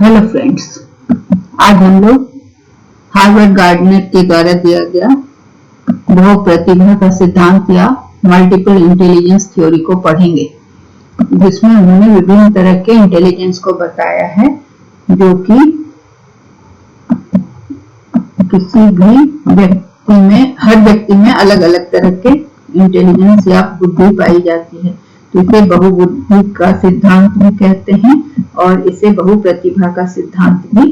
Hello friends, आज हम लोग हार्वर्ड गार्डनर के द्वारा दिया गया बहु प्रतिभा का सिद्धांत या मल्टीपल इंटेलिजेंस थ्योरी को पढ़ेंगे, जिसमें उन्होंने विभिन्न तरह के इंटेलिजेंस को बताया है जो कि किसी भी व्यक्ति में, हर व्यक्ति में अलग अलग तरह के इंटेलिजेंस या बुद्धि पाई जाती है। तो इसे बहुबुद्धि का सिद्धांत भी कहते हैं और इसे बहु प्रतिभा का सिद्धांत भी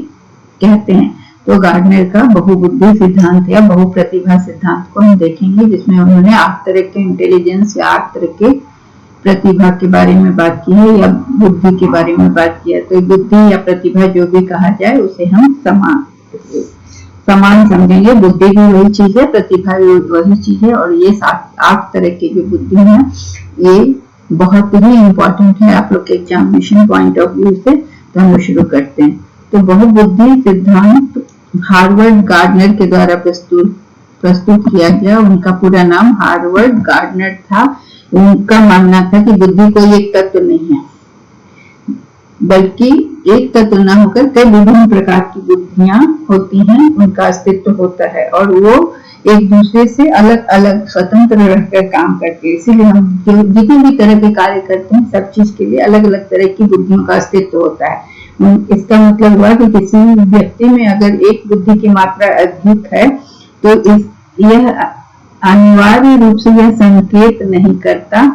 कहते हैं। तो गार्डनर का बहुबुद्धि सिद्धांत या बहु प्रतिभा सिद्धांत को हम देखेंगे, जिसमें उन्होंने 8 तरह के इंटेलिजेंस या 8 तरह के प्रतिभा के बारे में बात की है या बुद्धि के बारे में बात की है। तो बुद्धि या प्रतिभा जो भी कहा जाए उसे हम समान समझेंगे। बुद्धि भी वही चीज है, प्रतिभा भी वही चीज है और ये 8 तरह की जो बुद्धि है ये बहुत ही इम्पोर्टेंट है आप लोग के एग्जामिनेशन पॉइंट ऑफ व्यू से। तो हम शुरू करते हैं। तो बहुबुद्धि सिद्धांत हार्वर्ड गार्डनर के द्वारा प्रस्तुत किया गया। उनका पूरा नाम हार्वर्ड गार्डनर था। उनका मानना था कि बुद्धि कोई एक तत्व नहीं है, बल्कि एक तत्व न होकर कई विभिन्न प्रकार की बुद्धियां होती हैं, उनका अस्तित्व होता है और वो एक दूसरे से अलग अलग स्वतंत्र रहकर काम करते हैं। इसीलिए हम जितने भी तरह के कार्य करते हैं, सब चीज के लिए अलग अलग तरह की बुद्धियों का अस्तित्व होता है। इसका मतलब हुआ कि किसी व्यक्ति में अगर एक बुद्धि की मात्रा अधिक है तो यह अनिवार्य रूप से यह संकेत नहीं करता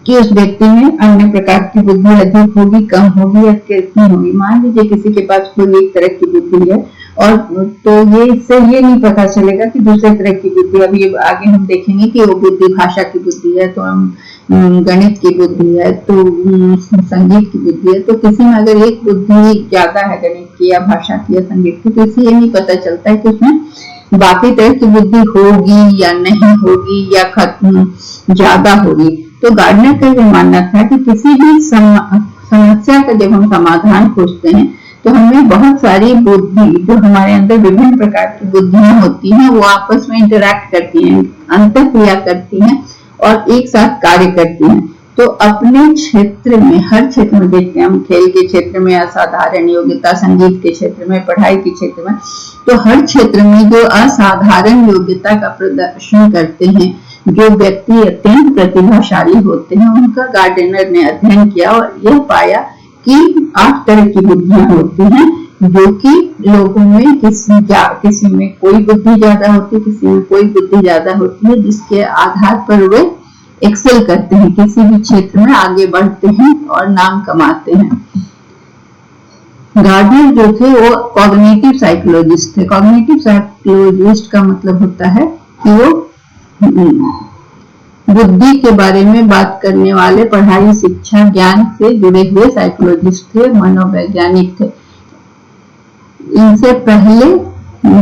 कि उस व्यक्ति में अन्य प्रकार की बुद्धि अधिक होगी, कम होगी या कितनी होगी। मान लीजिए किसी के पास कोई एक तरह की बुद्धि है और तो ये इससे ये नहीं पता चलेगा कि दूसरे तरह की बुद्धि, अभी आगे हम देखेंगे कि वो बुद्धि भाषा की बुद्धि है, तो हम गणित की बुद्धि है, तो संगीत की बुद्धि है। तो किसी में अगर एक बुद्धि ज्यादा है गणित की या भाषा की या संगीत की, तो इससे ये नहीं पता चलता है कि उसमें बाकी तरह की बुद्धि होगी या नहीं होगी या खत्म ज्यादा होगी। तो गार्डनर का ये मानना था कि किसी भी समस्या का जब हम समाधान खोजते हैं तो हमें बहुत सारी बुद्धि, जो हमारे अंदर विभिन्न प्रकार की बुद्धियां होती हैं, वो आपस में इंटरैक्ट करती हैं, अंतःक्रिया करती हैं और एक साथ कार्य करती हैं। तो अपने क्षेत्र में, हर क्षेत्र में देखते हैं हम, खेल के क्षेत्र में असाधारण योग्यता, संगीत के क्षेत्र में, पढ़ाई के क्षेत्र में, तो हर क्षेत्र में जो असाधारण योग्यता का प्रदर्शन करते हैं, जो व्यक्ति अत्यंत प्रतिभाशाली होते हैं, उनका गार्डनर ने अध्ययन किया और यह पाया कि 8 तरह की बुद्धियां होती हैं, जो कि लोगों में किसी में कोई बुद्धि ज्यादा होती है, किसी में कोई बुद्धि ज्यादा होती है, जिसके आधार पर वे एक्सेल करते हैं, किसी भी क्षेत्र में आगे बढ़ते हैं और नाम कमाते हैं। गार्डनर जो थे वो कॉग्निटिव साइकोलॉजिस्ट थे। कॉग्निटिव साइकोलॉजिस्ट का मतलब होता है कि वो बुद्धि के बारे में बात करने वाले, पढ़ाई, शिक्षा, ज्ञान से जुड़े हुए साइकोलॉजिस्ट थे, मनोवैज्ञानिक थे। इनसे पहले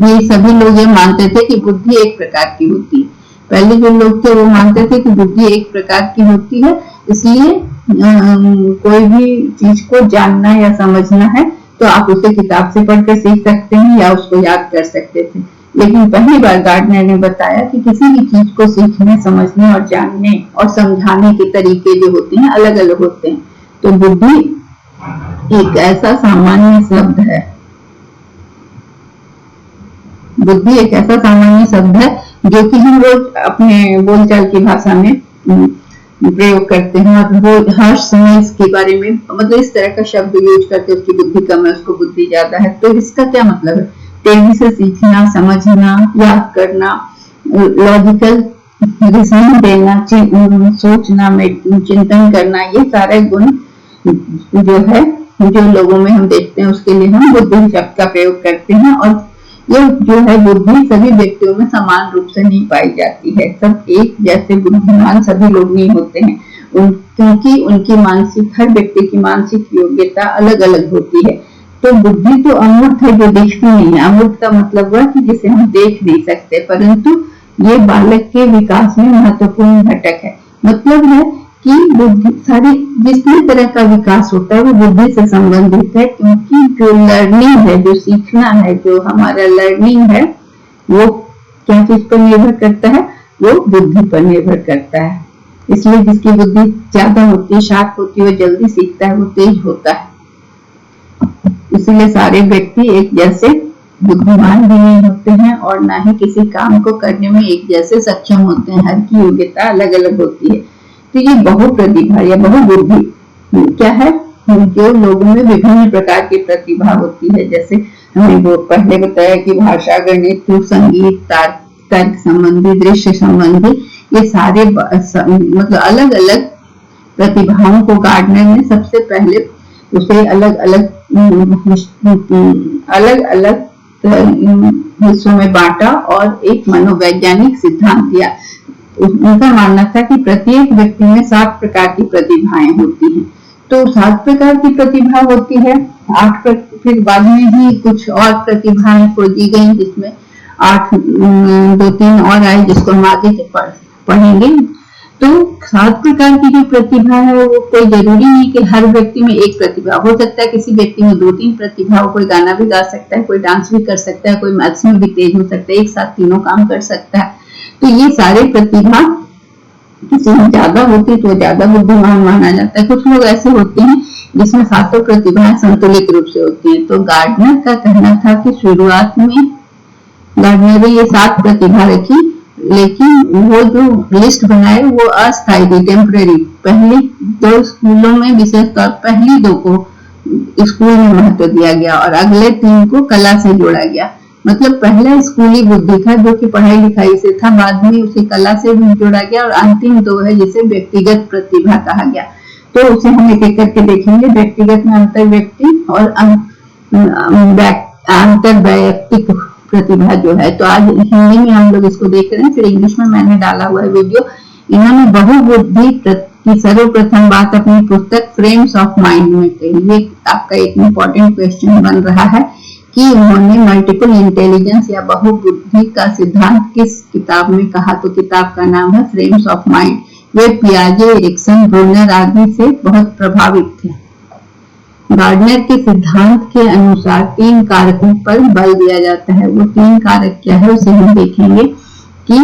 भी सभी लोग ये मानते थे कि बुद्धि एक प्रकार की होती है। पहले जो लोग थे वो मानते थे कि बुद्धि एक प्रकार की होती है, इसलिए कोई भी चीज को जानना या समझना है तो आप उसे किताब से पढ़कर सीख सकते हैं या उसको याद कर सकते थे। लेकिन पहली बार गार्डनर ने बताया कि किसी भी चीज को सीखने, समझने और जानने और समझाने के तरीके जो होते हैं अलग अलग होते हैं। तो बुद्धि एक ऐसा सामान्य शब्द है, बुद्धि एक ऐसा सामान्य शब्द है जो कि हम रोज अपने बोलचाल की भाषा में प्रयोग करते हैं और वो हर समय इसके बारे में, मतलब इस तरह का शब्द यूज करते हैं, उसकी बुद्धि कम है, उसको बुद्धि ज्यादा है। तो इसका क्या मतलब है? तेजी से सीखना, समझना, याद करना, लॉजिकल रीजनिंग देना, सोचना, चिंतन करना, ये सारे गुण जो है, जो लोगों में हम देखते हैं, उसके लिए हम बुद्धि शब्द का प्रयोग करते हैं। और ये जो है बुद्धि सभी व्यक्तियों में समान रूप से नहीं पाई जाती है। सब एक जैसे बुद्धिमान सभी लोग नहीं होते हैं, क्योंकि उनकी मानसिक, हर व्यक्ति की मानसिक योग्यता अलग अलग होती है। तो बुद्धि तो अमूर्त है, जो दिखती नहीं है। अमूर्त का मतलब हुआ कि जिसे हम देख नहीं सकते, परंतु ये बालक के विकास में महत्वपूर्ण घटक है। मतलब है कि बुद्धि, सारी जितने तरह का विकास होता है वो बुद्धि से संबंधित है, क्योंकि जो लर्निंग है, जो सीखना है, जो हमारा लर्निंग है, वो क्या चीज पर निर्भर करता है? वो बुद्धि पर निर्भर करता है। इसलिए जिसकी बुद्धि ज्यादा होती है, शार्प होती है, वो जल्दी सीखता है, वो तेज होता है। इसीलिए सारे व्यक्ति एक जैसे बुद्धिमान भी नहीं होते हैं और ना ही किसी काम को करने में एक जैसे सक्षम होते हैं। हर की योग्यता अलग अलग होती है। तो ये बहुप्रतिभा या बहुबुद्धि क्या है? जो लोगों में विभिन्न प्रकार की प्रतिभा होती है। जैसे हमने वो पहले बताया कि भाषा, गणित, संगीत, तर्क संबंधी, दृश्य संबंधी, ये सारे मतलब अलग अलग प्रतिभाओं को गार्डनर ने सबसे पहले उसे अलग अलग हिस्सों में बांटा और एक मनोवैज्ञानिक सिद्धांत दिया। उनका मानना था कि प्रत्येक व्यक्ति में 7 प्रकार की प्रतिभाएं होती हैं। तो 7 प्रकार की प्रतिभा होती है। 8 फिर बाद में ही कुछ और प्रतिभाएं खोजी गई, जिसमें 8 2-3 और आए, जिसको हम आगे पढ़ेंगे। तो 7 प्रकार की जो प्रतिभा है वो कोई जरूरी नहीं कि हर व्यक्ति में एक प्रतिभा हो सकता है। किसी व्यक्ति में 2-3 प्रतिभा हो, कोई गाना भी गा सकता है, कोई डांस भी कर सकता है, कोई मैथ्स में भी तेज हो सकता है, एक साथ तीनों काम कर सकता है। तो ये सारे प्रतिभा किसी में ज्यादा होती है तो ज्यादा बुद्धिमान माना जाता है। कुछ लोग ऐसे होते हैं जिसमें 7 प्रतिभाएं संतुलित रूप से होती है। तो गार्डनर का कहना था कि शुरुआत में गार्डनर ने ये 7 प्रतिभा रखी, लेकिन वो जो लिस्ट बनाए वो अस्थायी थी, टेम्परेरी। पहली 2 स्कूलों में विशेष तौर पहली 2 को स्कूल में महत्व दिया गया और अगले 3 को कला से जोड़ा गया। मतलब पहला स्कूली बुद्धि था जो कि पढ़ाई लिखाई से था, बाद में उसे कला से भी जोड़ा गया और अंतिम 2 है जिसे व्यक्तिगत प्रतिभा कहा गया। तो उसे हम एक एक करके देखेंगे। व्यक्तिगत में अंतर व्यक्ति और अंतर वैयक्तिक प्रतिभा जो है। तो आज हिंदी में हम लोग इसको देख रहे हैं, फिर इंग्लिश में मैंने डाला हुआ है वीडियो। इन्होंने बहुबुद्धि की सर्वप्रथम बात अपनी पुस्तक फ्रेम्स ऑफ माइंड में कही। ये आपका एक इम्पोर्टेंट क्वेश्चन बन रहा है कि उन्होंने मल्टीपल इंटेलिजेंस या बहुबुद्धि का सिद्धांत किस किताब में कहा। तो किताब का नाम है फ्रेम्स ऑफ माइंड। वे पियाजे, एरिक्सन, ब्रूनर आदि से बहुत प्रभावित थे। गार्डनर के सिद्धांत के अनुसार 3 कारकों पर बल दिया जाता है। वो 3 कारक क्या है उसे हम देखेंगे कि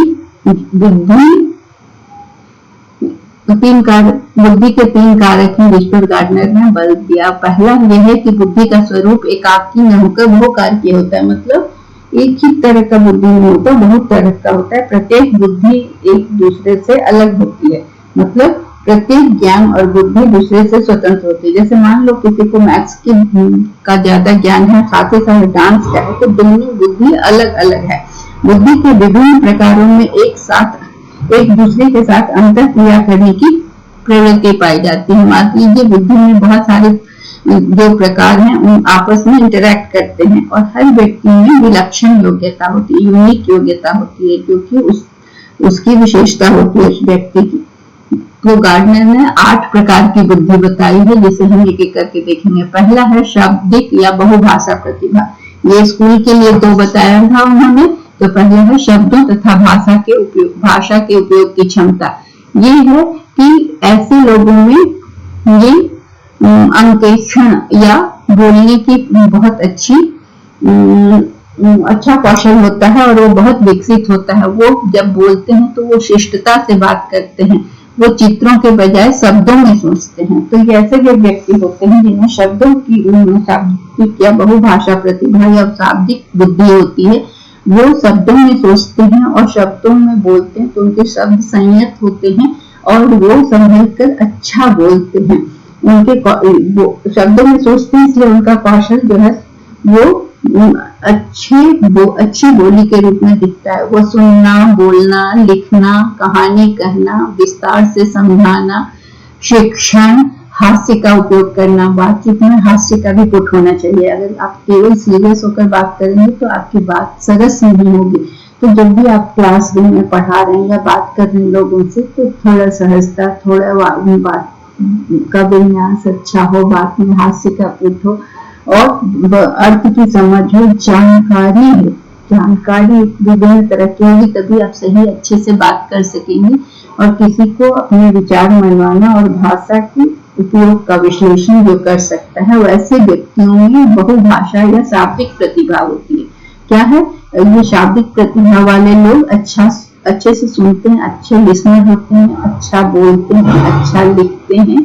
बुद्धि के 3 कारक हैं जिस पर गार्डनर ने बल दिया। पहला यह है कि बुद्धि का स्वरूप एकाकी न होकर बहुकारकीय होता है। मतलब एक ही तरह का बुद्धि नहीं होता, बहुत तरह का होता है। प्रत्येक बुद्धि एक दूसरे से अलग होती है। मतलब प्रत्येक ज्ञान और बुद्धि दूसरे से स्वतंत्र होती है। जैसे मान लो किसी को मैथ्स का ज्यादा ज्ञान है, साथ ही साथ डांस का है, तो दोनों बुद्धि अलग अलग है। बुद्धि के विभिन्न प्रकारों में एक दूसरे के साथ अंतर क्रिया करने की प्रवृत्ति पाई जाती है। मान लीजिए बुद्धि में बहुत सारे जो प्रकार हैं उन आपस में इंटरेक्ट करते हैं और हर व्यक्ति में विलक्षण योग्यता होती है, यूनिक योग्यता होती है, क्योंकि उसकी विशेषता होती है उस व्यक्ति की। तो गार्डनर ने 8 प्रकार की बुद्धि बताई है, जिसे हम एक एक करके देखेंगे। पहला है शाब्दिक या बहुभाषा प्रतिभा। ये स्कूल के लिए 2 बताया था उन्होंने। तो पहला है शब्दों तथा भाषा के उपयोग की क्षमता। ये है कि ऐसे लोगों में ये अंकेक्षण या बोलने की बहुत अच्छा कौशल होता है और वो बहुत विकसित होता है। वो जब बोलते हैं तो वो शिष्टता से बात करते हैं, वो चित्रों के बजाय शब्दों में सोचते हैं। तो ये ऐसे जो व्यक्ति होते हैं जिन्हें शब्दों की शाब्दिक या बहुभाषा प्रतिभा या शाब्दिक बुद्धि होती है, वो शब्दों में सोचते हैं और शब्दों में बोलते हैं, तो उनके शब्द संयत होते हैं और वो संभल कर अच्छा बोलते हैं। उनके शब्दों में सोचते हैं, इसलिए उनका कौशल जो है वो अच्छी बोली के रूप में दिखता है। वो सुनना, बोलना, लिखना, कहानी कहना, विस्तार से समझाना, शिक्षण, हास्य का उपयोग करना। बातचीत में हास्य का भी पुट होना चाहिए। अगर आप केवल सीरियस होकर बात करेंगे तो आपकी बात सरस नहीं होगी। तो जब भी आप क्लासरूम में पढ़ा रहे हैं या बात कर रहे हैं लोगों से, तो थोड़ा सहजता, थोड़ा बात का विन्यास अच्छा हो, बात में हास्य का पुट हो और अर्थ की समझ हो, जानकारी विभिन्न तरह की होगी, तभी आप सही अच्छे से बात कर सकेंगे और किसी को अपने विचार मनवाना और भाषा की उपयोग का विश्लेषण जो कर सकता है, वैसे व्यक्तियों में बहुभाषा या शाब्दिक प्रतिभा होती है। क्या है ये शाब्दिक प्रतिभा वाले लोग अच्छे से सुनते हैं, अच्छे लिसनर होते हैं, अच्छा बोलते हैं, अच्छा लिखते हैं,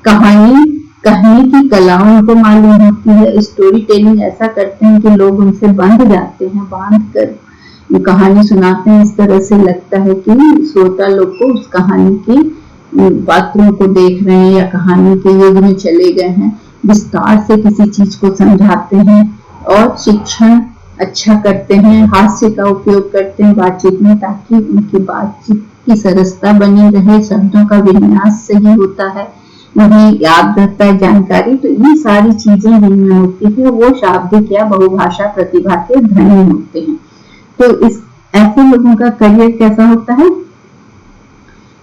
कहानी कहने की कला उनको मालूम होती है। स्टोरी टेलिंग ऐसा करते हैं कि लोग उनसे बंध जाते हैं, बांध कर कहानी सुनाते हैं। इस तरह से लगता है कि श्रोता लोग को उस कहानी की बातों को देख रहे हैं या कहानी के युग में चले गए हैं। विस्तार से किसी चीज को समझाते हैं और शिक्षण अच्छा करते हैं। हास्य का उपयोग करते हैं बातचीत में, ताकि उनकी बातचीत की सरसता बनी रहे, शब्दों का विन्यास सही होता है, उन्हें याद रहता है जानकारी। तो ये सारी चीजें जिनमें होती है वो शाब्दिक या बहुभाषा प्रतिभा के धनी होते हैं। तो इस ऐसे लोगों का करियर कैसा होता है?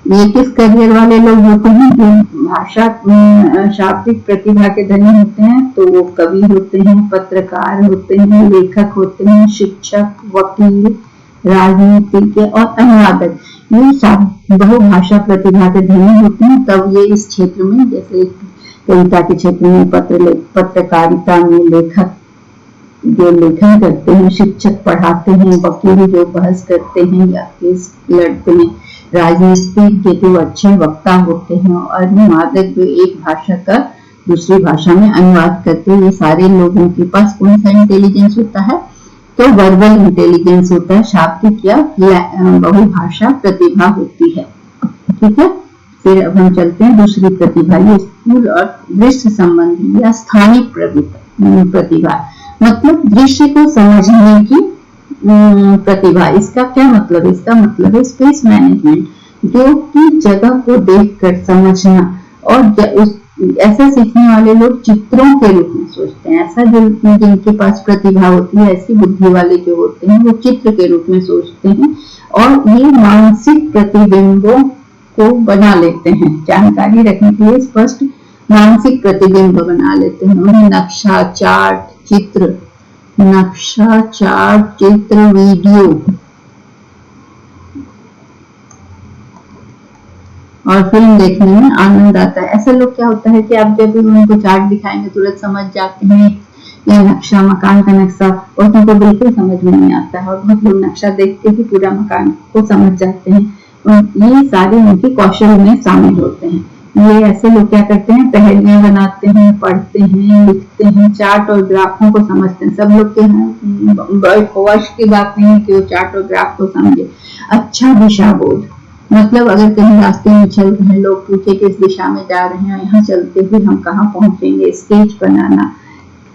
ये किस करियर वाले लोग होते हैं जो भाषा शाब्दिक प्रतिभा के धनी होते हैं? तो वो कवि होते हैं, पत्रकार होते हैं, लेखक होते हैं, शिक्षक, वकील, राजनीतिज्ञ और अनुवादक। ये बहुभाषा प्रतिभा के धनी होते हैं। तब ये इस क्षेत्र में, जैसे कविता के क्षेत्र में पत्रकारिता में लेखक जो लेखन करते हैं, शिक्षक पढ़ाते हैं, वकील जो बहस करते हैं या केस लड़ते हैं, राजनीतिज्ञ जो अच्छे वक्ता होते हैं, और अनुवादक जो एक भाषा का दूसरी भाषा में अनुवाद करते हैं। ये सारे लोगों के पास कौन सा इंटेलिजेंस होता है? तो वर्बल इंटेलिजेंस होता है, शाब्दिक या बहुभाषा प्रतिभा होती है। ठीक है, फिर अब हम चलते हैं दूसरी प्रतिभा, ये स्थूल और दृश्य संबंधी या स्थानिक प्रतिभा, मतलब दृश्य को समझने की प्रतिभा। इसका क्या मतलब है? इसका मतलब है स्पेस मैनेजमेंट, जो कि जगह को देखकर समझना। और ऐसे सीखने वाले लोग चित्रों के रूप में सोचते हैं। ऐसा जो जिनके पास प्रतिभा होती है, ऐसी बुद्धि वाले जो होते हैं, वो चित्र के रूप में सोचते हैं और ये मानसिक प्रतिबिंबों को बना लेते हैं। जानकारी रखने के लिए स्पष्ट मानसिक प्रतिबिंब बना लेते हैं। उन्हें नक्शा, चार्ट, चित्र, वीडियो और फिल्म देखने में आनंद आता है। ऐसे लोग क्या होता है कि आप जब भी उनको चार्ट दिखाएंगे तुरंत समझ जाते हैं, या नक्शा, मकान का नक्शा, और उनको बिल्कुल समझ में नहीं आता है, और बहुत लोग नक्शा देख के ही पूरा मकान को समझ जाते हैं। ये सारे उनके कौशल में शामिल होते हैं। ये ऐसे लोग क्या करते हैं? पहेलियां बनाते हैं, पढ़ते हैं, लिखते हैं, चार्ट और ग्राफों को समझते हैं। सब लोग के वश की बात नहीं है कि वो चार्ट और ग्राफ को समझे। अच्छा दिशा बोध, मतलब अगर कहीं रास्ते में चल रहे हैं, लोग पूछे किस दिशा में जा रहे हैं, यहाँ चलते हुए हम कहाँ पहुंचेंगे, स्केच बनाना।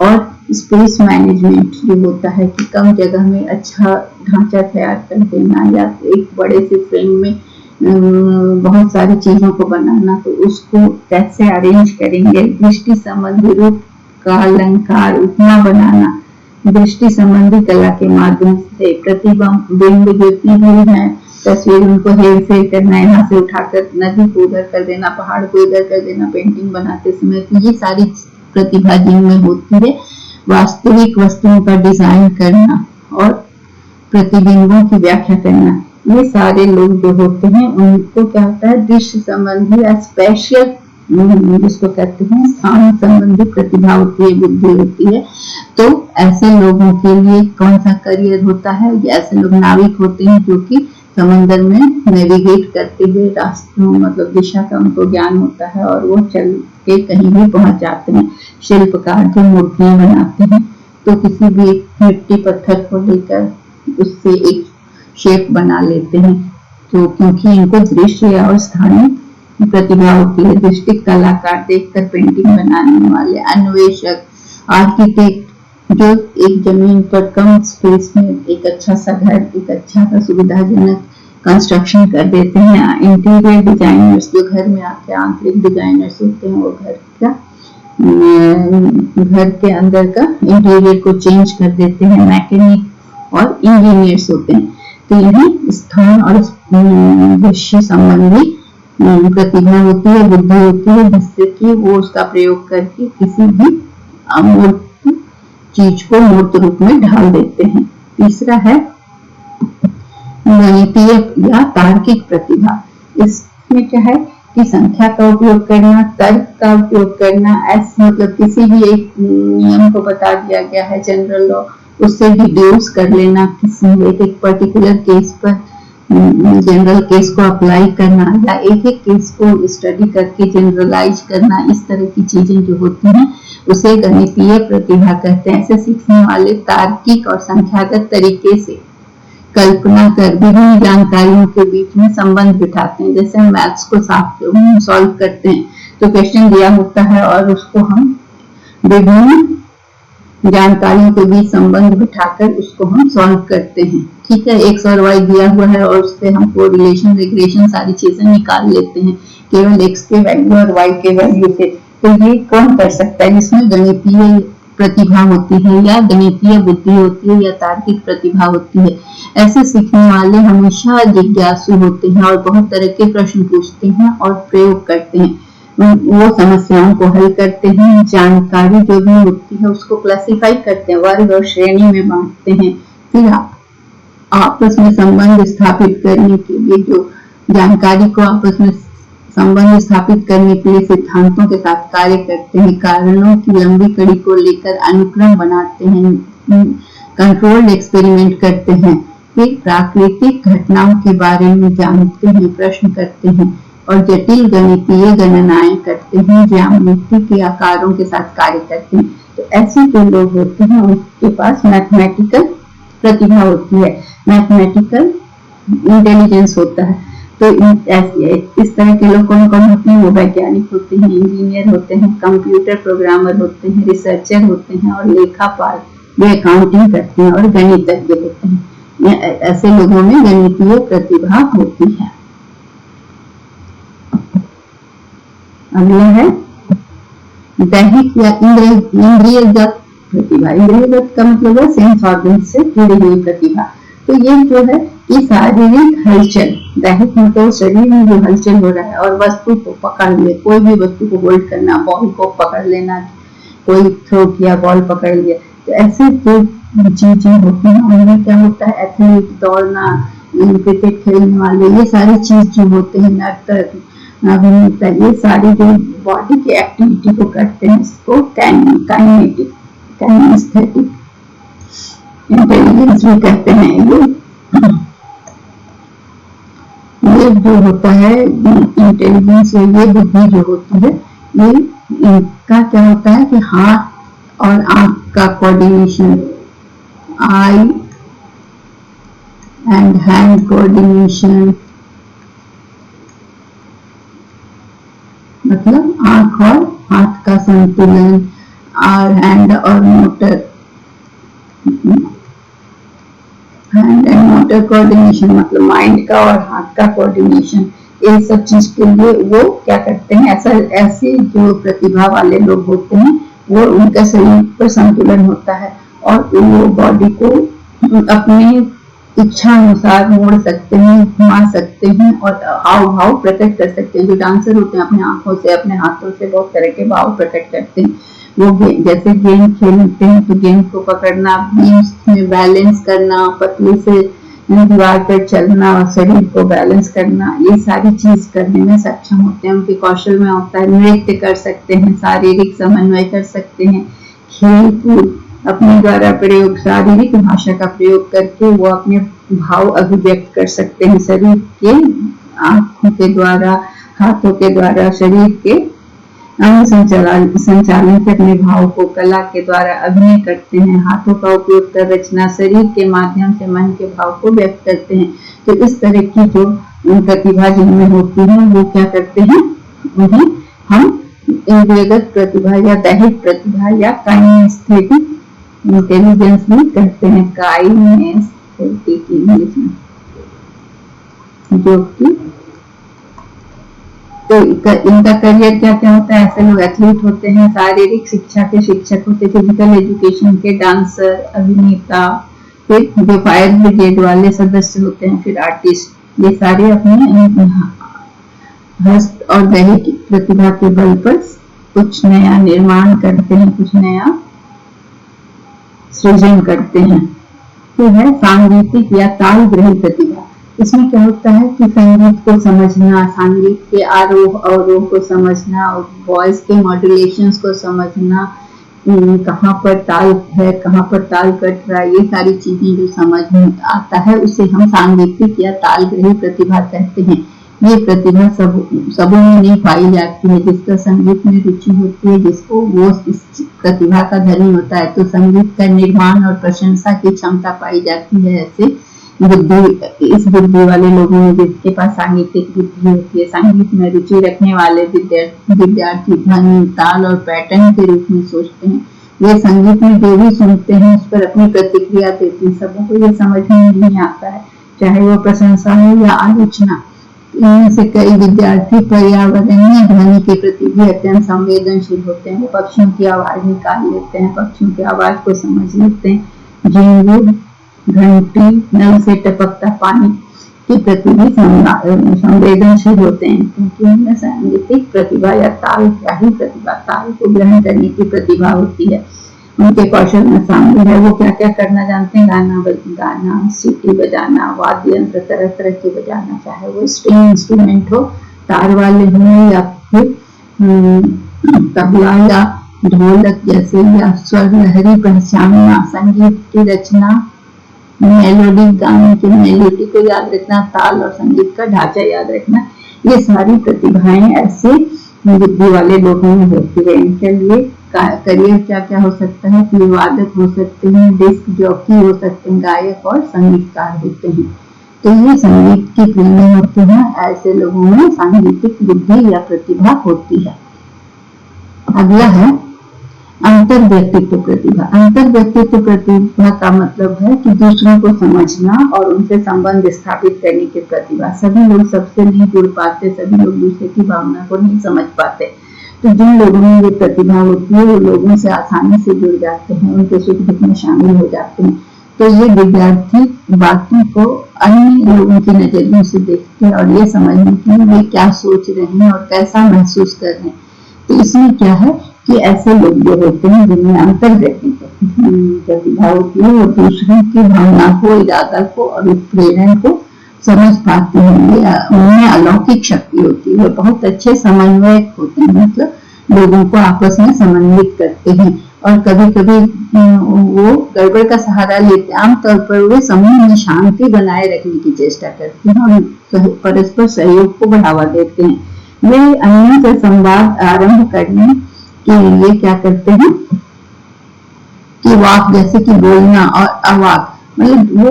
और स्पेस मैनेजमेंट जो होता है कि कम जगह में अच्छा ढांचा तैयार कर देना, या एक बड़े से फ्रेम में बहुत सारी चीजों को बनाना, तो उसको कैसे अरेंज करेंगे। दृष्टि संबंधी रूप का अलंकार, उपमा बनाना, दृष्टि संबंधी कला के माध्यम से प्रतिबिंब जितनी भी है तस्वीर, उनको हेर फेर करना, यहाँ से उठाकर नदी को उधर कर देना, पहाड़ को इधर कर देना पेंटिंग बनाते समय। तो ये सारी प्रतिभा जिनमें होती है। वास्तविक वस्तुओं का डिजाइन करना और प्रतिबिंबों की व्याख्या करना, ये सारे लोग जो होते हैं उनको क्या होता है? दृश्य संबंधी या स्पेशियल, जिसको कहते हैं स्थान संबंधी प्रतिभा होती है, बुद्धि होती है। तो ऐसे लोगों के लिए कौन सा करियर होता है? ऐसे लोग नाविक होते हैं जो कि समंदर में नेविगेट करते हुए रास्तों, मतलब दिशा का उनको ज्ञान होता है और वो चल के कहीं भी पहुंच जाते हैं। शिल्पकार जो मूर्तियां बनाते हैं, तो किसी भी मिट्टी पत्थर को लेकर उससे एक शेप बना लेते हैं, तो क्योंकि इनको दृश्य और स्थानीय प्रतिभा होती है। दृष्टि कलाकार, देखकर पेंटिंग बनाने वाले, अन्वेषक, आर्किटेक्ट जो एक जमीन पर कम स्पेस में एक अच्छा सा घर, एक अच्छा सा सुविधाजनक कंस्ट्रक्शन कर देते हैं। इंटीरियर डिजाइनर्स जो घर में आके आंतरिक डिजाइनर्स होते हैं, वो घर के अंदर का इंटीरियर को चेंज कर देते हैं। मैकेनिक और इंजीनियर्स होते हैं। तो यही स्थान और दृश्य संबंधी प्रतिभा होती है, बुद्धि होती है, जिससे कि वो उसका प्रयोग करके किसी भी अमूर्त चीज को मूर्त रूप में ढाल देते हैं। तीसरा है गणितीय या तार्किक प्रतिभा। इसमें क्या है कि संख्या का उपयोग करना, तर्क का उपयोग करना, मतलब किसी भी एक नियम को बता दिया गया है, जनरल लॉ, उससे डिड्यूस कर लेना, किसी एक पर्टिकुलर केस पर जनरल केस को अप्लाई करना या एक एक केस को स्टडी करके जनरलाइज करना, इस तरह की चीजें जो होती हैं उसे गणितीय प्रतिभा कहते हैं। ऐसे सीखने वाले तार्किक और संख्यागत तरीके से कल्पना कर विभिन्न जानकारियों के बीच में संबंध बिठाते हैं। जैसे हम मैथ्स को सॉल्व करते हैं तो क्वेश्चन दिया होता है और उसको हम विभिन्न जानकारियों के बीच संबंध बिठाकर उसको हम सॉल्व करते हैं। ठीक है, एक्स और वाई दिया हुआ है और उससे हम कोरिलेशन, रिग्रेशन सारी चीजें निकाल लेते हैं केवल एक्स के वैल्यू और वाई के वैल्यू से। तो ये कौन कर सकता है? जिसमें गणितीय प्रतिभा होती है या गणितीय बुद्धि होती है या तार्किक प्रतिभा होती है। ऐसे सीखने वाले हमेशा जिज्ञासु होते हैं और बहुत तरह के प्रश्न पूछते हैं और प्रयोग करते हैं। वो समस्याओं को हल करते हैं, जानकारी जो भी होती है उसको क्लासिफाई करते हैं, वर्ग और श्रेणी में बांटते हैं। फिर आपस में संबंध स्थापित करने के लिए, जो जानकारी को आपस में संबंध स्थापित करने के लिए सिद्धांतों के साथ कार्य करते हैं, कारणों की लंबी कड़ी को लेकर अनुक्रम बनाते हैं, कंट्रोल्ड एक्सपेरिमेंट करते हैं, फिर प्राकृतिक घटनाओं के बारे में जानते हैं, प्रश्न करते हैं और जटिल गणितीय गणनाएं करते हैं, ज्यामिति के आकारों के साथ कार्य करते हैं। तो ऐसे जो लोग होते हैं उनके पास मैथमेटिकल प्रतिभा होती है, मैथमेटिकल इंटेलिजेंस होता है। तो इस तरह के लोग कौन कौन होते हैं? वो वैज्ञानिक होते हैं, इंजीनियर होते हैं, कंप्यूटर प्रोग्रामर होते हैं, रिसर्चर होते हैं और लेखापाल, वे अकाउंटिंग करते हैं और गणितज्ञ होते हैं। ऐसे लोगों में गणितीय प्रतिभा होती है। अगला है दैहिक या इंद्रियगत प्रतिभा। इंद्रियगत का मतलब है सेंस ऑर्गन से जुड़ी हुई प्रतिभा। तो ये जो है कि शारीरिक हलचल, दैहिक मतलब शरीर में जो हलचल हो रहा है और वस्तु को पकड़ ले, कोई भी वस्तु को होल्ड करना, बॉल को पकड़ लेना, कोई थ्रो किया बॉल पकड़ लिया, तो ऐसे जो चीजें होती हैं उनमें क्या होता है? एथलीट, दौड़ना, क्रिकेट खेलने वाले, ये सारी चीज जो होते हैं, नर्तक, अभिनेता, ये सारी जो बॉडी की एक्टिविटी को करते हैं इसको काइनेटिक, काइनेस्थेटिक इंटेलिजेंस भी कहते हैं। ये जो होता है इंटेलिजेंस, ये बुद्धि जो होती है, ये इनका क्या होता है कि हाथ और आंख का coordination, I and hand coordination, मतलब आंख और हाथ का संतुलन, और हैंड और motor, hand and motor coordination मतलब माइंड का और हाथ का कोऑर्डिनेशन, ये सब चीज के लिए वो क्या करते हैं? ऐसे जो प्रतिभा वाले लोग होते हैं वो उनका शरीर पर संतुलन होता है और वो बॉडी को अपनी इच्छा अनुसार मोड़ सकते हैं, घुमा सकते हैं और हाव भाव प्रकट कर सकते हैं। जो डांसर होते हैं अपने आंखों से, अपने हाथों से बहुत तरह के भाव प्रकट करते हैं। वो जैसे गेम खेलते हैं तो गेम को पकड़ना, बीम्स में बैलेंस करना, पतले से दीवार पर चलना और शरीर को बैलेंस करना, ये सारी चीज करने में सक्षम होते हैं। उनके कौशल में होता है नृत्य कर सकते हैं, शारीरिक समन्वय कर सकते हैं, खेल कूद अपने द्वारा प्रयोग, शारीरिक भाषा का प्रयोग करके वो अपने भाव अभिव्यक्त कर सकते हैं। शरीर के आंखों के द्वारा, हाथों के द्वारा, शरीर के संचालन से अपने भाव को कला के द्वारा अभिनय करते हैं। हाथों का उपयोग कर रचना, शरीर के माध्यम से मन के भाव को व्यक्त करते हैं। तो इस तरह की जो प्रतिभा जिनमें होती है वो क्या करते हैं? उन्हें हम इंद्रियगत प्रतिभा या दैहिक प्रतिभा या काइनेस्थेटिक इंटेलिजेंस भी कहते हैं। काइनेस्थेटिक इंग्लिश में, जो कि तो इनका करियर क्या क्या होता है? ऐसे लोग एथलीट होते हैं, शारीरिक शिक्षा के शिक्षक होते हैं, फिजिकल एजुकेशन के डांसर, अभिनेता, फिर जो फायर ब्रिगेड वाले सदस्य होते हैं, फिर आर्टिस्ट। ये सारे अपने हस्त और दैहिक प्रतिभा के बल पर कुछ नया निर्माण करते हैं, कुछ नया सृजन करते हैं। तो है सांगीतिक या ताल ग्रही प्रतिभा। इसमें क्या होता है कि संगीत को समझना, संगीत के आरोह अवरोह को समझना, वॉइस के मॉड्यूलेशंस को समझना, कहाँ पर ताल है, कहाँ पर ताल कट रहा है, ये सारी चीजें जो समझ में आता है उसे हम सांगीतिक या तालग्रही प्रतिभा कहते हैं। ये प्रतिभा सबों में नहीं पाई जाती है। जिसका संगीत में रुचि होती है, जिसको वो इस प्रतिभा का धनी होता है, तो संगीत का निर्माण और प्रशंसा की क्षमता पाई जाती है। ऐसे इस बुद्धि वाले लोगों में जिसके पास सांगीतिक बुद्धि होती है, संगीत में रुचि रखने वाले विद्यार्थी ध्वनि, ताल और पैटर्न के रूप में सोचते हैं। वे संगीत में जो भी सुनते हैं उस पर अपनी प्रतिक्रिया देते हैं। सबों को ये समझ में नहीं आता है, चाहे वो प्रशंसा हो या आलोचना। इनमें से कई विद्यार्थी पर्यावरणीय ध्वनि के प्रति भी अत्यंत संवेदनशील होते हैं। वो पक्षियों की आवाज निकाल लेते हैं, पक्षियों की आवाज को समझ लेते हैं। झिंगुर, घंटी, नल से टपकता पानी के प्रति भी संवेदनशील होते हैं, क्योंकि उनमें सांगीतिक प्रतिभा या तालग्राही प्रतिभा, ताल को ग्रहण करने की प्रतिभा होती है। उनके कौशल में शामिल है वो क्या क्या करना जानते हैं। गाना, सीटी बजाना, वाद्य यंत्र तरह तरह के बजाना, चाहे वो स्ट्रिंग इंस्ट्रूमेंट हो, तार वाले हो या फिर तबला या ढोलक जैसे, या स्वर लहरी पहचानना, संगीत की रचना, मेलोडी, गाने की मेलोडी को याद रखना, ताल और संगीत का ढांचा याद रखना, ये सारी प्रतिभाएं ऐसे बुद्धि वाले लोगों में होती है। इनके लिए करियर क्या क्या हो सकता है, वादक हो सकते हैं, डिस्क जॉकी हो सकते हैं, गायक और संगीतकार होते हैं। तो ये संगीत की प्रेमी होते हैं। ऐसे लोगों में सांगीतिक बुद्धि या प्रतिभा होती है। अगला है अंतर व्यक्तित्व प्रतिभा। अंतर व्यक्तित्व प्रतिभा का मतलब है कि दूसरों को समझना और उनसे संबंध स्थापित करने की प्रतिभा। सभी लोग सबसे नहीं जुड़ पाते, सभी लोग दूसरे की भावना को नहीं समझ पाते। तो जिन लोगों में ये प्रतिभा होती है वो लोगों से आसानी से जुड़ जाते हैं, उनके सुख दुख में शामिल हो जाते हैं। तो ये विद्यार्थी बातों को अन्य लोगों की नजरियों से देखते हैं और ये समझने के लिए वे क्या सोच रहे हैं और कैसा महसूस कर रहे हैं। तो इसमें क्या है कि ऐसे लोग जो होते हैं जिनमें अंतर व्यक्तित्व प्रतिभा होती है, वो दूसरों की भावना को, इरादा को और उत्प्रेरण को समझ पाते हैं। उनमें अलौकिक शक्ति होती है, वो बहुत अच्छे समन्वयक होते हैं, मतलब लोगों को आपस में समन्वित करते हैं। और कभी कभी वो गड़बड़ का सहारा लेते हैं। आमतौर पर वे समूह में शांति बनाए रखने की चेष्टा करते हैं और परस्पर सहयोग को बढ़ावा देते हैं। वे अन्यों से संवाद आरंभ करने के लिए क्या करते हैं कि वाक, जैसे कि बोलना और अवाक, मतलब वो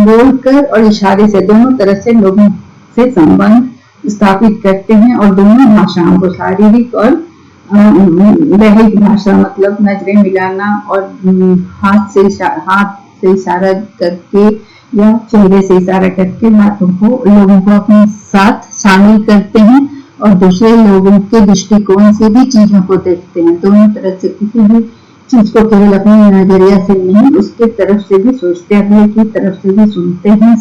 बोलकर और इशारे से दोनों तरह से लोगों से संबंध स्थापित करते हैं। और दोनों भाषाओं को, शारीरिक और दैहिक भाषा, मतलब नजरें मिलाना और हाथ से इशारा करके या चेहरे से इशारा करके बातों को, लोगों को अपने साथ शामिल करते हैं और दूसरे लोगों के दृष्टिकोण से भी चीजों को देखते हैं। दोनों तरफ से, किसी भी चीज को केवल अपने नजरिया से नहीं, उसके तरफ से भी सोचते हैं, अपने की तरफ से भी सुनते हैं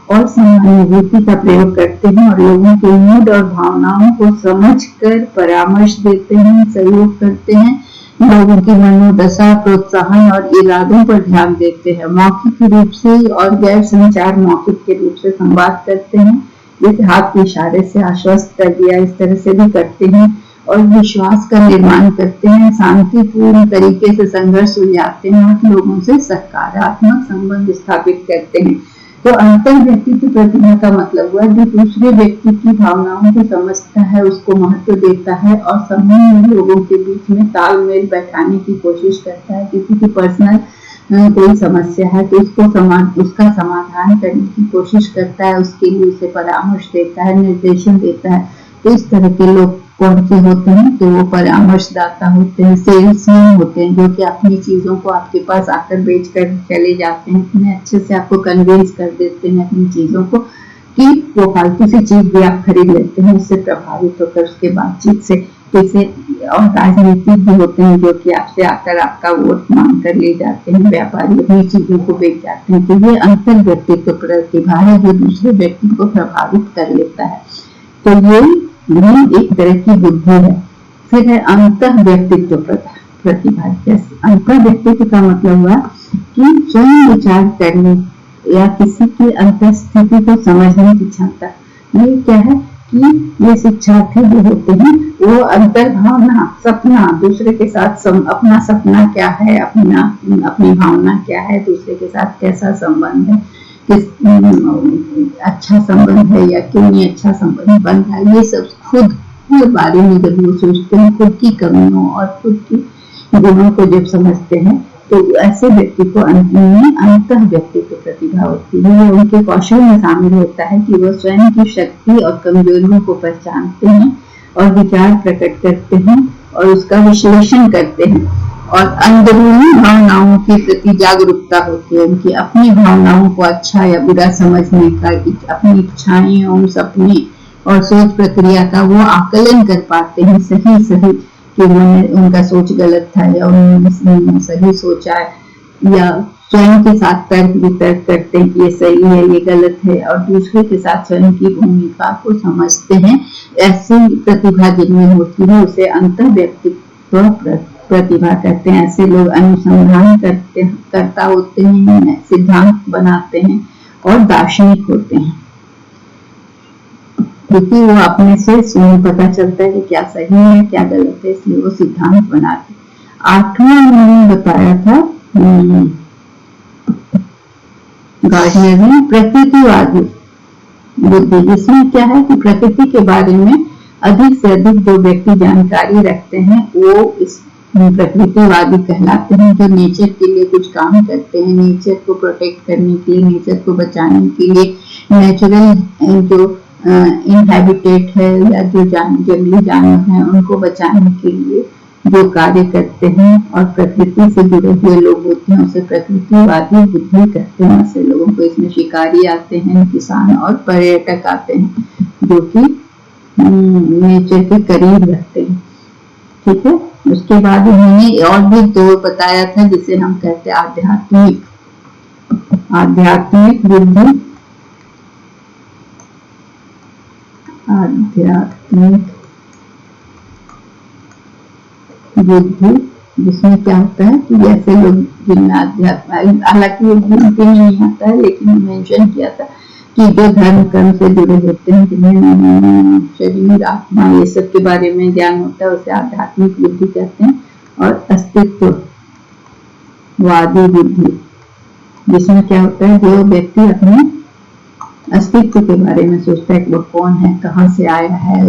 और समानुभूति का प्रयोग करते हैं और लोगों के मूड और भावनाओं को समझकर परामर्श देते हैं, सहयोग करते हैं, लोगों की मनोदशा, प्रोत्साहन और इरादों पर ध्यान देते हैं। मौखिक रूप से और गैर संचार मौखिक के रूप से संवाद करते हैं, जैसे हाथ के इशारे से आश्वस्त कर दिया, इस तरह से भी करते हैं। और विश्वास का निर्माण करते हैं, शांतिपूर्ण तरीके से संघर्ष सुलझाते हैं और लोगों से सकारात्मक संबंध स्थापित करते हैं। तो अंतर व्यक्तित्व प्रतिभा का मतलब हुआ जो दूसरे व्यक्ति की भावनाओं को समझता है, उसको महत्व देता है और समूह में लोगों के बीच में तालमेल बैठाने की कोशिश करता है। किसी की पर्सनल कोई समस्या है तो उसका समाधान करने की कोशिश करता है, उसके लिए उसे परामर्श देता है, निर्देशन देता है। तो इस तरह के लोग कौन से होते हैं, तो वो परामर्शदाता होते हैं, सेल्समैन होते हैं, जो कि अपनी चीजों को आपके पास आकर बेच कर चले जाते हैं, इतने अच्छे से आपको कन्विंस कर देते हैं अपनी चीजों को कि वो फालतू सी चीज भी आप खरीद लेते हैं, उससे प्रभावित होकर उसके बातचीत से। जैसे और राजनीतिक भी होते हैं जो कि आपसे आकर आपका वोट मांग कर ले जाते हैं, व्यापारी अपनी चीजों को बेच जाते हैं। तो ये अंतर व्यक्तित्व प्रतिभा है जो दूसरे व्यक्ति को प्रभावित कर लेता है। तो ये एक तरह की बुद्धि है। फिर है अंतर व्यक्तित्व प्रतिभा। जैसे अंतर व्यक्तित्व का मतलब हुआ कि स्वयं विचार करने या किसी की अंतर स्थिति को समझने की क्षमता। ये क्या है कि ये शिक्षार्थी जो होते हैं वो अंतर्भावना, सपना, दूसरे के साथ अपना सपना क्या है, अपनी भावना क्या है, दूसरे के साथ कैसा संबंध है, किस अच्छा संबंध है या क्यों नहीं अच्छा संबंध बन रहा है, ये सब खुद के बारे में जब वो सोचते हैं, खुद की कमियों और खुद की गुणों को जब समझते हैं, तो ऐसे व्यक्ति को अंतः व्यक्तित्व प्रतिभा होती है। ये उनके कौशल में शामिल होता है कि वह स्वयं की शक्ति और कमजोरियों को पहचानते हैं और विचार प्रकट करते हैं और उसका विश्लेषण करते हैं, और अंदरूनी भावनाओं के प्रति जागरूकता होती है। उनकी अपनी भावनाओं को अच्छा या बुरा समझने का, अपनी इच्छाएं एवं सपने और सोच प्रक्रिया का वो आकलन कर पाते हैं, सही कि उनका सोच गलत था या उन्होंने सही सोचा है, या स्वयं के साथ तर्क वितर्क करते हैं कि ये सही है ये गलत है, और दूसरे के साथ स्वयं की भूमिका को समझते हैं। ऐसी प्रतिभा जिनमें होती है उसे अंतः व्यक्तित्व प्रतिभा कहते हैं। ऐसे लोग अनुसंधान करता होते हैं, सिद्धांत बनाते हैं और दार्शनिक होते हैं, क्योंकि वो अपने से स्वयं पता चलता है कि क्या सही है क्या गलत है, इसलिए वो सिद्धांत बनाते। 8वां मैंने बताया था गार्डनर ने प्रकृतिवादी बुद्धि, जिसमें क्या है कि प्रकृति के बारे में अधिक से अधिक जो व्यक्ति जानकारी रखते हैं वो इस प्रकृतिवादी कहलाते हैं, जो नेचर के लिए कुछ काम करते हैं, नेचर को प्रोटेक्ट करने के लिए, नेचर को बचाने के लिए, नेचुरल जो इनहैबिटेट है या जो जंगली जानवर हैं उनको बचाने के लिए जो कार्य करते हैं और प्रकृति से जुड़े हुए लोग होते हैं, उसे प्रकृतिवादी बुद्धि कहते हैं। ऐसे लोगों को इसमें शिकारी आते हैं, किसान और पर्यटक आते हैं, जो कि नेचर के करीब रहते हैं। ठीक है, उसके बाद उन्होंने और भी दो बताया था जिसे हम कहते हैं आध्यात्मिक बुद्धि, आध्यात्मिक बुद्धि, जिसमें क्या होता है कि ऐसे लोग जिनमें अध्यात्म, हालांकि ये गिनती में नहीं आता है लेकिन मेंशन किया था कि जो धर्म कर्म से जुड़े होते हैं, जिन्हें शरीर आत्मा ये सब के बारे में ज्ञान होता है, उसे आध्यात्मिक बुद्धि कहते हैं। और अस्तित्ववादी बुद्धि, जिसमें क्या होता है जो व्यक्ति अपने अस्तित्व के बारे में सोचता है कि वो कौन है, कहाँ से आया है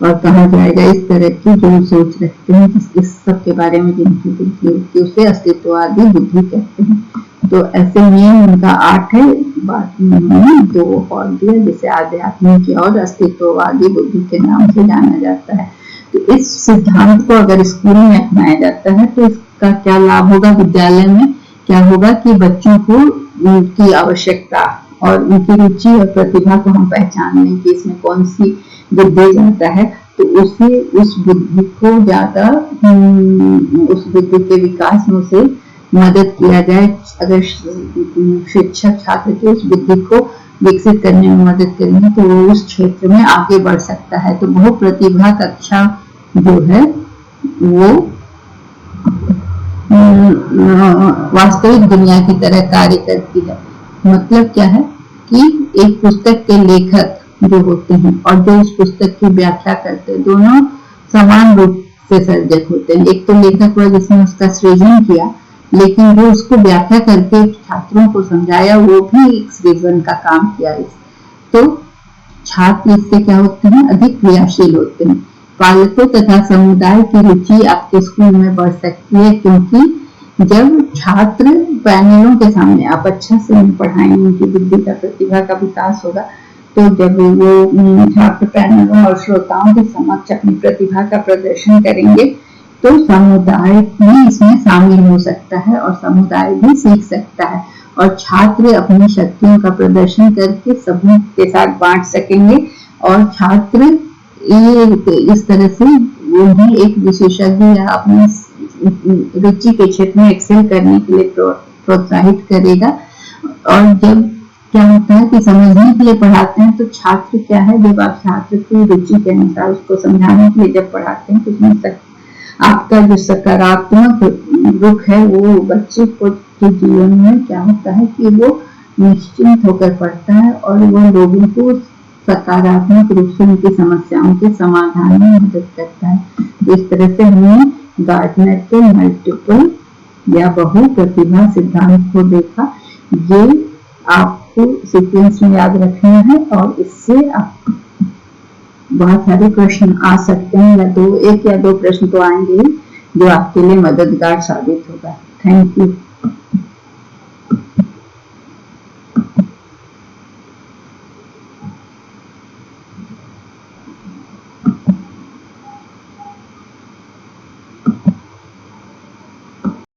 और कहाँ जाएगा, इस तरह की जो सोच रखते हैं, इस सब के बारे में जिनकी बुद्धि होती है उसे अस्तित्ववादी बुद्धि कहते हैं। तो ऐसे में उनका 8 है, बाद में उन्होंने 2 और दिया, जिसे आध्यात्मिक और अस्तित्ववादी बुद्धि के नाम से जाना जाता है। तो इस सिद्धांत को अगर स्कूल में अपनाया जाता है तो इसका क्या लाभ होगा, विद्यालय में क्या होगा कि बच्चों को उनकी आवश्यकता और उनकी रुचि और प्रतिभा को हम पहचान लें कि इसमें कौन सी बुद्धि ज्यादा है, तो उसे उस बुद्धि को ज्यादा उस बुद्धि के विकास में उसे मदद किया जाए। अगर शिक्षक छात्र की उस बुद्धि को विकसित करने में मदद करेंगे तो वो उस क्षेत्र में आगे बढ़ सकता है। तो बहु प्रतिभा कक्षा जो है वो वास्तविक दुनिया की तरह कार्य करती है। मतलब क्या है कि एक पुस्तक के लेखक जो होते हैं और जो उस पुस्तक की व्याख्या करते हैं, दोनों समान रूप से सर्जक होते हैं। एक तो लेखक हुआ जिसने उसका सृजन किया, लेकिन वो उसको व्याख्या करके छात्रों को समझाया, वो भी एक सृजन का काम किया। तो छात्र इससे क्या होते हैं, अधिक क्रियाशील होते हैं। पालकों तथा समुदाय की रुचि आपके स्कूल में बढ़ सकती है, क्योंकि जब छात्र पैनलों के सामने आप अच्छा से पढ़ाएंगे, उनकी बुद्धि का प्रतिभा का विकास होगा। तो जब वो छात्र पैनलों और श्रोताओं के समक्ष अपनी प्रतिभा का प्रदर्शन करेंगे तो समुदाय भी इसमें शामिल हो सकता है और समुदाय भी सीख सकता है, और छात्र अपनी शक्तियों का प्रदर्शन करके सभी के साथ बांट सकेंगे। और छात्र इस तरह से वो भी एक विशेषज्ञ या अपनी रुचि के क्षेत्र में एक्सेल करने के लिए प्रोत्साहित करेगा। और जब क्या होता है कि समझने के लिए पढ़ाते हैं तो छात्र क्या है, जब आप छात्र की रुचि के अनुसार उसको समझाने के लिए जब पढ़ाते हैं तो उसमें आपका जो सकारात्मक रुख है वो बच्चे को के जीवन में क्या होता है कि वो निश्चिंत होकर पढ़ता है और वो लोगों को सकारात्मक रूप से उनकी समस्याओं के समाधान में मदद करता है। इस तरह से हमने गार्टनर के मल्टीपल या बहु प्रतिभा सिद्धांत को देखा। ये आपको सीक्वेंस में याद रखना है और इससे आप बहुत सारे प्रश्न आ सकते हैं, या एक या दो प्रश्न तो आएंगे जो आपके लिए मददगार साबित होगा। Thank you.